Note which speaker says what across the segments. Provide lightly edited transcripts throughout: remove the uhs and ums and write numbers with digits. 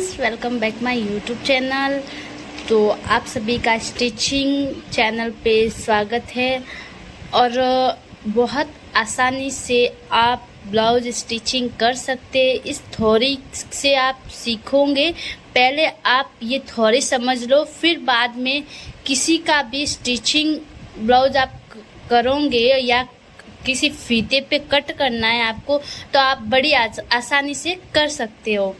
Speaker 1: Friends, welcome back my YouTube channel. तो आप सभी का स्टिचिंग चैनल पे स्वागत है। और बहुत आसानी से आप ब्लाउज स्टिचिंग कर सकते हैं। इस थ्योरी से आप सीखोगे। पहले आप ये थ्योरी समझ लो, फिर बाद में किसी का भी स्टिचिंग ब्लाउज आप करोगे या किसी फीते पे कट करना है आपको, तो आप बड़ी आसानी से कर सकते हो।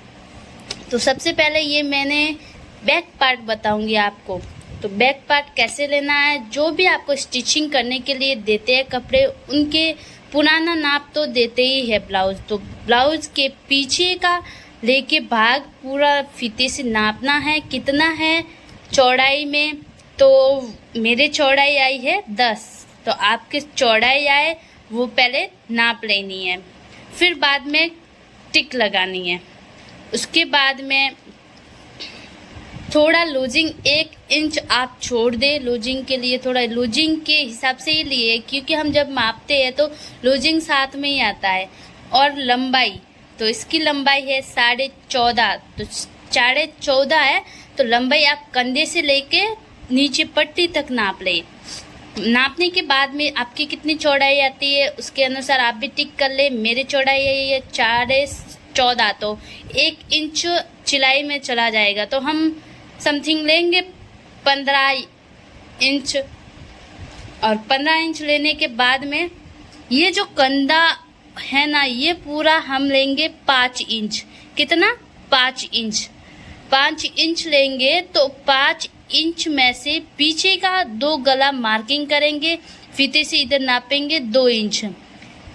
Speaker 1: तो सबसे पहले ये मैंने बैक पार्ट बताऊंगी आपको। तो बैक पार्ट कैसे लेना है, जो भी आपको स्टिचिंग करने के लिए देते हैं कपड़े, उनके पुराना नाप तो देते ही है ब्लाउज। तो ब्लाउज के पीछे का लेके भाग पूरा फीते से नापना है। कितना है चौड़ाई में, तो मेरे चौड़ाई आई है 10, तो आपके चौड़ाई आए वो पहले नाप लेनी है। फिर बाद में टिक लगानी है। उसके बाद में थोड़ा लूजिंग 1 इंच आप छोड़ दे। लूजिंग के लिए थोड़ा लूजिंग के हिसाब से ही लिए, क्योंकि हम जब मापते हैं तो लूजिंग साथ में ही आता है। और लंबाई, तो इसकी लंबाई है 14.5, तो 14.5 है। तो लंबाई आप कंधे से लेके नीचे पट्टी तक नाप ले। नापने के बाद में आपकी कितनी चौड़ाई आती है उसके अनुसार आप भी टिक कर ले। मेरी चौड़ाई है 14.14, तो 1 इंच सिलाई में चला जाएगा। तो हम समथिंग लेंगे 15 इंच। और 15 इंच लेने के बाद में ये जो कंधा है ना, ये पूरा हम लेंगे 5 इंच। कितना? 5 इंच। 5 इंच लेंगे तो 5 इंच में से पीछे का 2 गला मार्किंग करेंगे। फीते से इधर नापेंगे 2 इंच,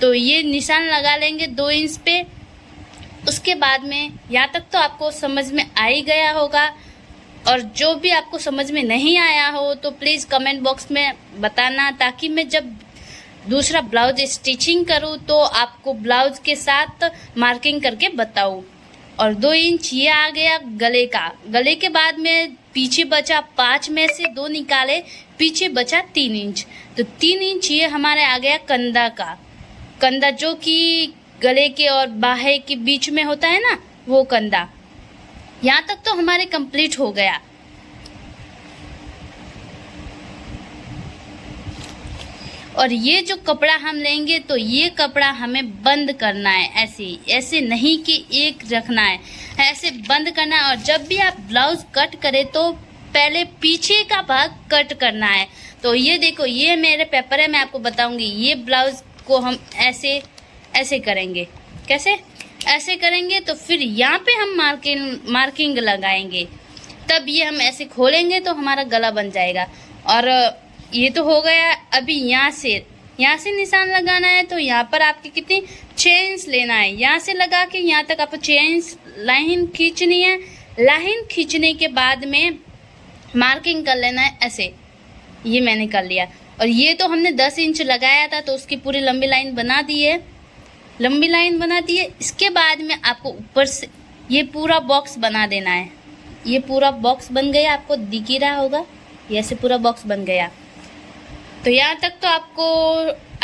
Speaker 1: तो ये निशान लगा लेंगे 2 इंच पे। उसके बाद में यहाँ तक तो आपको समझ में आ ही गया होगा। और जो भी आपको समझ में नहीं आया हो तो प्लीज़ कमेंट बॉक्स में बताना, ताकि मैं जब दूसरा ब्लाउज स्टिचिंग करूँ तो आपको ब्लाउज के साथ मार्किंग करके बताऊँ। और 2 इंच ये आ गया गले का। गले के बाद में पीछे बचा 5 में से 2 निकाले, पीछे बचा 3 इंच। तो 3 इंच ये हमारे आ गया कंधा का। कंधा जो कि गले के और बाहे के बीच में होता है ना, वो कंधा। यहाँ तक तो हमारे कंप्लीट हो गया। और ये जो कपड़ा हम लेंगे, तो ये कपड़ा हमें बंद करना है। ऐसे नहीं कि एक रखना है, ऐसे बंद करना है। और जब भी आप ब्लाउज कट करें तो पहले पीछे का भाग कट करना है। तो ये देखो, ये मेरे पेपर है, मैं आपको बताऊंगी। ये ब्लाउज को हम ऐसे करेंगे। कैसे? ऐसे करेंगे। तो फिर यहाँ पे हम मार्किंग लगाएंगे, तब ये हम ऐसे खोलेंगे तो हमारा गला बन जाएगा। और ये तो हो गया। अभी यहाँ से निशान लगाना है। तो यहाँ पर आपकी कितनी 6 इंच लेना है। यहाँ से लगा के यहाँ तक आपको 6 इंच लाइन खींचनी है। लाइन खींचने के बाद में मार्किंग कर लेना है ऐसे। ये मैंने कर लिया। और ये तो हमने 10 इंच लगाया था, तो उसकी पूरी लंबी लाइन बना दी है। इसके बाद में आपको ऊपर से ये पूरा बॉक्स बना देना है। ये पूरा बॉक्स बन गया, आपको दिख ही रहा होगा। ऐसे पूरा बॉक्स बन गया। तो यहाँ तक तो आपको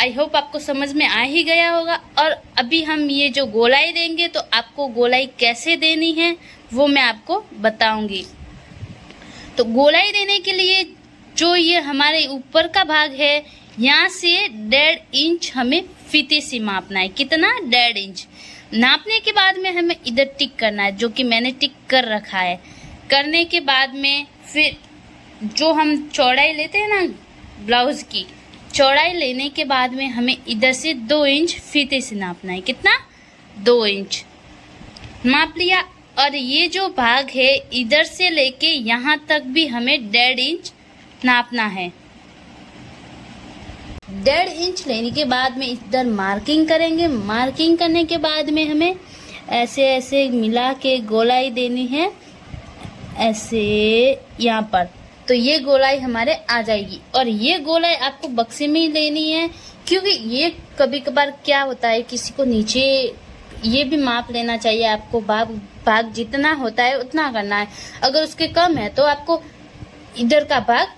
Speaker 1: आई होप आपको समझ में आ ही गया होगा। और अभी हम ये जो गोलाई देंगे, तो आपको गोलाई कैसे देनी है वो मैं आपको बताऊंगी। तो गोलाई देने के लिए जो ये हमारे ऊपर का भाग है, यहाँ से 1.5 इंच हमें फीते से मापना है। कितना? 1.5 इंच। नापने के बाद में हमें इधर टिक करना है, जो कि मैंने टिक कर रखा है। करने के बाद में फिर जो हम चौड़ाई लेते हैं ना ब्लाउज की, चौड़ाई लेने के बाद में हमें इधर से 2 इंच फीते से नापना है। कितना? 2 इंच नाप लिया। और ये जो भाग है, इधर से लेके यहाँ तक भी हमें 1.5 इंच नापना है। 1.5 इंच लेने के बाद में इधर मार्किंग करेंगे। मार्किंग करने के बाद में हमें ऐसे मिला के गोलाई देनी है, ऐसे यहाँ पर। तो ये गोलाई हमारे आ जाएगी। और ये गोलाई आपको बक्से में ही लेनी है, क्योंकि ये कभी कभार क्या होता है, किसी को नीचे ये भी माप लेना चाहिए आपको। भाग जितना होता है उतना करना है। अगर उसके कम है तो आपको इधर का भाग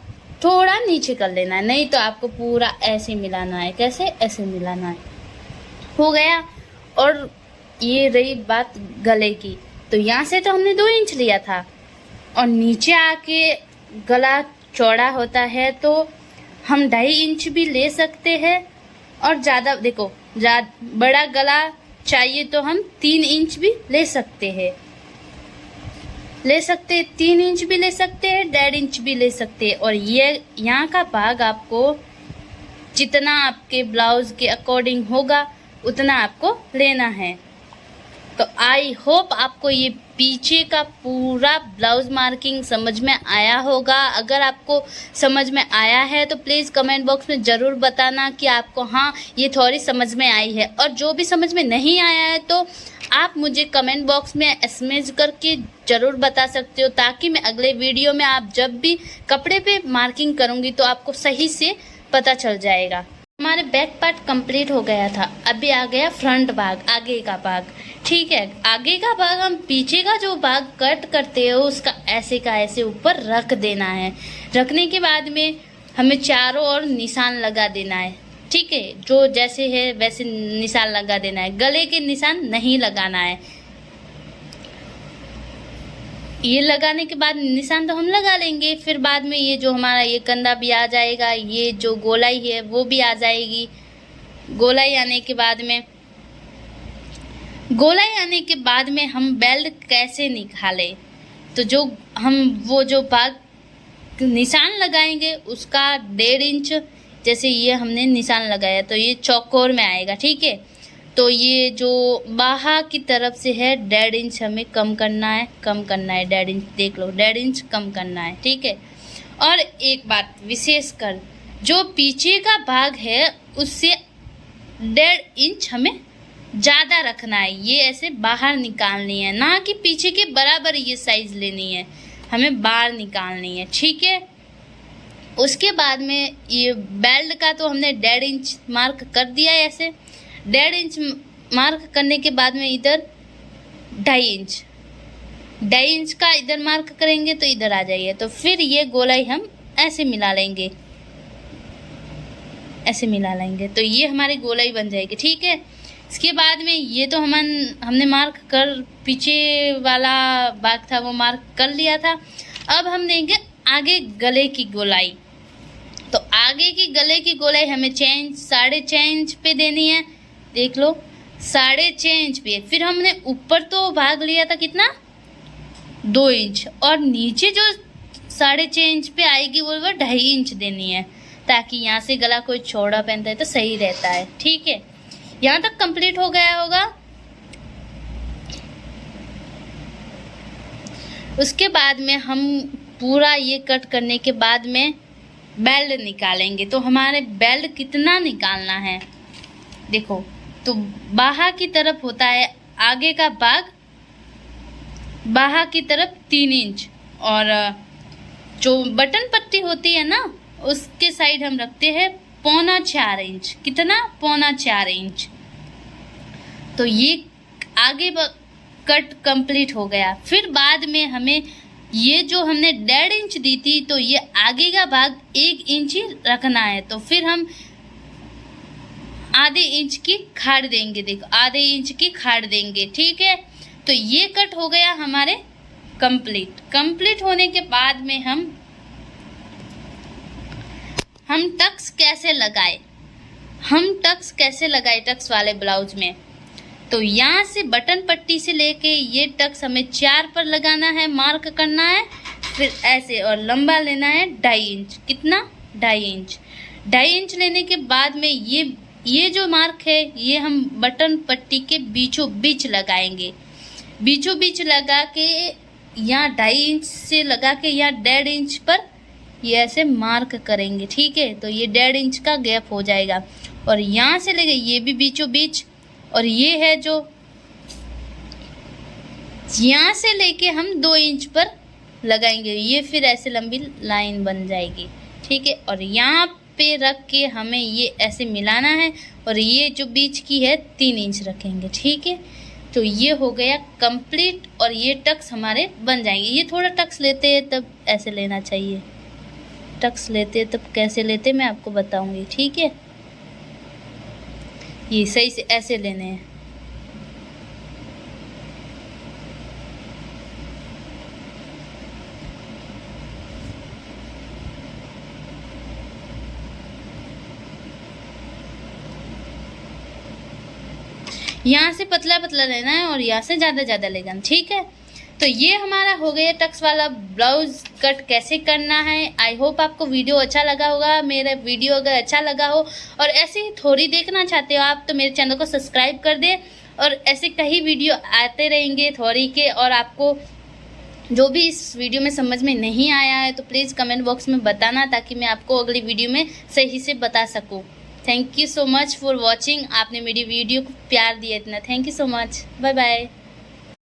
Speaker 1: थोड़ा नीचे कर लेना है, नहीं तो आपको पूरा ऐसे मिलाना है। कैसे? ऐसे मिलाना है। हो गया। और ये रही बात गले की। तो यहाँ से तो हमने 2 इंच लिया था और नीचे आके गला चौड़ा होता है तो हम 2.5 इंच भी ले सकते हैं। और ज़्यादा देखो बड़ा गला चाहिए तो हम 3 इंच भी ले सकते हैं, 3 इंच भी ले सकते हैं, 1.5 इंच भी ले सकते हैं। और ये यहाँ का भाग आपको जितना आपके ब्लाउज के अकॉर्डिंग होगा उतना आपको लेना है। तो आई होप आपको ये पीछे का पूरा ब्लाउज मार्किंग समझ में आया होगा। अगर आपको समझ में आया है तो प्लीज़ कमेंट बॉक्स में ज़रूर बताना कि आपको हाँ ये थोड़ी समझ में आई है। और जो भी समझ में नहीं आया है तो आप मुझे कमेंट बॉक्स में एसएमएस करके ज़रूर बता सकते हो, ताकि मैं अगले वीडियो में आप जब भी कपड़े पे मार्किंग करूँगी तो आपको सही से पता चल जाएगा। हमारे बैक पार्ट कंप्लीट हो गया था, अभी आ गया फ्रंट भाग, आगे का भाग। ठीक है, आगे का भाग हम पीछे का जो भाग कट करते हो उसका ऐसे का ऐसे ऊपर रख देना है। रखने के बाद में हमें चारों ओर निशान लगा देना है। ठीक है, जो जैसे है वैसे निशान लगा देना है, गले के निशान नहीं लगाना है। ये लगाने के बाद निशान तो हम लगा लेंगे, फिर बाद में ये जो हमारा ये कंधा भी आ जाएगा, ये जो गोलाई है वो भी आ जाएगी। गोलाई आने के बाद में हम बेल्ट कैसे निकालें, तो जो हम वो जो भाग निशान लगाएंगे उसका 1.5 इंच, जैसे ये हमने निशान लगाया तो ये चौकोर में आएगा। ठीक है, तो ये जो बाहर की तरफ से है 1.5 इंच हमें कम करना है 1.5 इंच, देख लो 1.5 इंच कम करना है। ठीक है, और एक बात विशेष कर, जो पीछे का भाग है उससे 1.5 इंच हमें ज़्यादा रखना है। ये ऐसे बाहर निकालनी है, ना कि पीछे के बराबर ये साइज़ लेनी है, हमें बाहर निकालनी है। ठीक है, उसके बाद में ये बेल्ट का तो हमने 1.5 इंच मार्क कर दिया है। ऐसे 1.5 इंच मार्क करने के बाद में इधर 2.5 इंच का इधर मार्क करेंगे तो इधर आ जाइए। तो फिर ये गोलाई हम ऐसे मिला लेंगे, तो ये हमारी गोलाई बन जाएगी। ठीक है, इसके बाद में ये तो हमने मार्क कर, पीछे वाला भाग था वो मार्क कर लिया था। अब हम देंगे आगे गले की गोलाई। तो आगे की गले की गोलाई हमें 6.5 इंच पे देनी है। देख लो 6.5 इंच पे। फिर हमने ऊपर तो भाग लिया था कितना 2 इंच, और नीचे जो 6.5 इंच पे आएगी वो 2.5 इंच देनी है, ताकि यहाँ से गला कोई चौड़ा पहनता है तो सही रहता है। ठीक है, यहाँ तक कंप्लीट हो गया होगा। उसके बाद में हम पूरा ये कट करने के बाद में बेल्ट निकालेंगे। तो हमारे बेल्ट कितना निकालना है देखो, तो बाहर की तरफ होता है आगे का भाग, बाहर की तरफ 3 इंच, और जो बटन पट्टी होती है ना उसके साइड हम रखते हैं 3.25 इंच। कितना 3.25 इंच। तो ये आगे कट कंप्लीट हो गया। फिर बाद में हमें ये जो हमने 1.5 इंच दी थी तो ये आगे का भाग 1 इंच ही रखना है। तो फिर हम आधे इंच की खाड़ देंगे। देखो आधे इंच की खाड़ देंगे। ठीक है, तो ये कट हो गया हमारे कंप्लीट होने के बाद में हम टक्स कैसे लगाए, टक्स वाले ब्लाउज में। तो यहाँ से बटन पट्टी से लेके ये टक्स हमें 4 पर लगाना है, मार्क करना है। फिर ऐसे, और लंबा लेना है 2.5 इंच। कितना 2.5 इंच। 2.5 इंच लेने के बाद में ये जो मार्क है ये हम बटन पट्टी के बीचों बीच लगाएंगे। बीचों बीच लगा के यहाँ 2.5 इंच से लगा के यहाँ 1.5 इंच पर ये ऐसे मार्क करेंगे। ठीक है, तो ये 1.5 इंच का गैप हो जाएगा। और यहाँ से लेके ये भी बीचों बीच, और ये है जो यहाँ से लेके हम 2 इंच पर लगाएंगे। ये फिर ऐसे लंबी लाइन बन जाएगी। ठीक है, और यहाँ पे रख के हमें ये ऐसे मिलाना है, और ये जो बीच की है 3 इंच रखेंगे। ठीक है, तो ये हो गया कंप्लीट, और ये टक्स हमारे बन जाएंगे। ये थोड़ा टक्स लेते हैं तब ऐसे लेना चाहिए, टक्स लेते हैं तब कैसे लेते मैं आपको बताऊंगी। ठीक है, ये सही से ऐसे लेने हैं। यहाँ से पतला पतला लेना है और यहाँ से ज़्यादा लेना, ठीक है। तो ये हमारा हो गया टक्स वाला ब्लाउज कट कैसे करना है। आई होप आपको वीडियो अच्छा लगा होगा। मेरा वीडियो अगर अच्छा लगा हो और ऐसे ही थोड़ी देखना चाहते हो आप, तो मेरे चैनल को सब्सक्राइब कर दे। और ऐसे कई वीडियो आते रहेंगे थोड़ी के। और आपको जो भी इस वीडियो में समझ में नहीं आया है तो प्लीज़ कमेंट बॉक्स में बताना, ताकि मैं आपको अगली वीडियो में सही से बता सकूँ। Thank you so much for watching. आपने मेरी वीडियो को प्यार दिया इतना, thank you so much. Bye bye.